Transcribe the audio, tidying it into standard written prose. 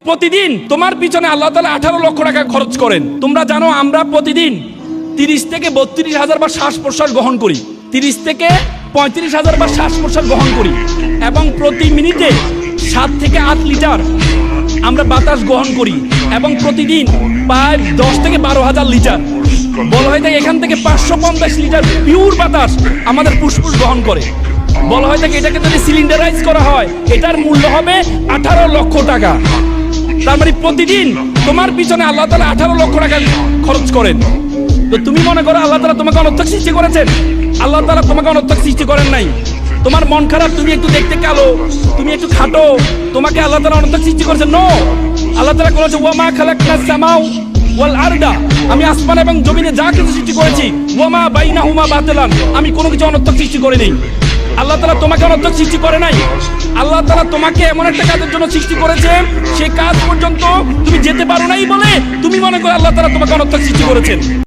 প্রতিদিন তোমার পিছনে আল্লাহ তাআলা 18 লক্ষ টাকা খরচ করেন। তোমরা জানো আমরা প্রতিদিন 30 থেকে 32 হাজার বার শ্বাস প্রশ্বাস গ্রহণ করি, 30 থেকে 35 হাজার বার শ্বাস প্রশ্বাস গ্রহণ করি, এবং প্রতি মিনিটে 7 থেকে 8 লিটার আমরা বাতাস গ্রহণ করি, এবং প্রতিদিন প্রায় 10 থেকে 12 হাজার লিটার, বলা হয় থাকে এখান থেকে 550 লিটার পিওর বাতাস আমাদের ফুসফুস গ্রহণ করে। বলা হয় থাকে এটাকে যদি সিলিন্ডারাইজ করা হয় এটার মূল্য হবে 18 লক্ষ টাকা। তার মানে প্রতিদিন তোমার পিছনে আল্লাহ তাআলা 18 লক্ষ টাকা খরচ করেন। তো তুমি মনে করো আল্লাহ তাআলা তোমাকে অনর্থক সৃষ্টি করেছেন? আল্লাহ তাআলা তোমাকে অনর্থক সৃষ্টি করেন নাই। তোমার মন খারাপ, তুমি একটু দেখতে কালো, তুমি একটু খাটো, তোমাকে আল্লাহ তাআলা অনর্থক সৃষ্টি করেছেন? নো, আল্লাহ তাআলা বলেছে ওয়া মা খালাকনাস সামাউ ওয়াল আরদা, আমি আসমান এবং জমিনে যা কিছু সৃষ্টি করেছি, ওয়া মা বাইনাহুমা বাতিলান, আমি কোনো কিছু অনর্থক সৃষ্টি করিনি। আল্লাহ তাআলা তোমাকে অনর্থক সৃষ্টি করে নাই। আল্লাহ তাআলা তোমাকে এমন একটা কাজের জন্য সৃষ্টি করেছে, সেই কাজ পর্যন্ত তুমি যেতে পারো নাই বলে তুমি মনে করো আল্লাহ তাআলা তোমাকে অনর্থক সৃষ্টি করেছেন।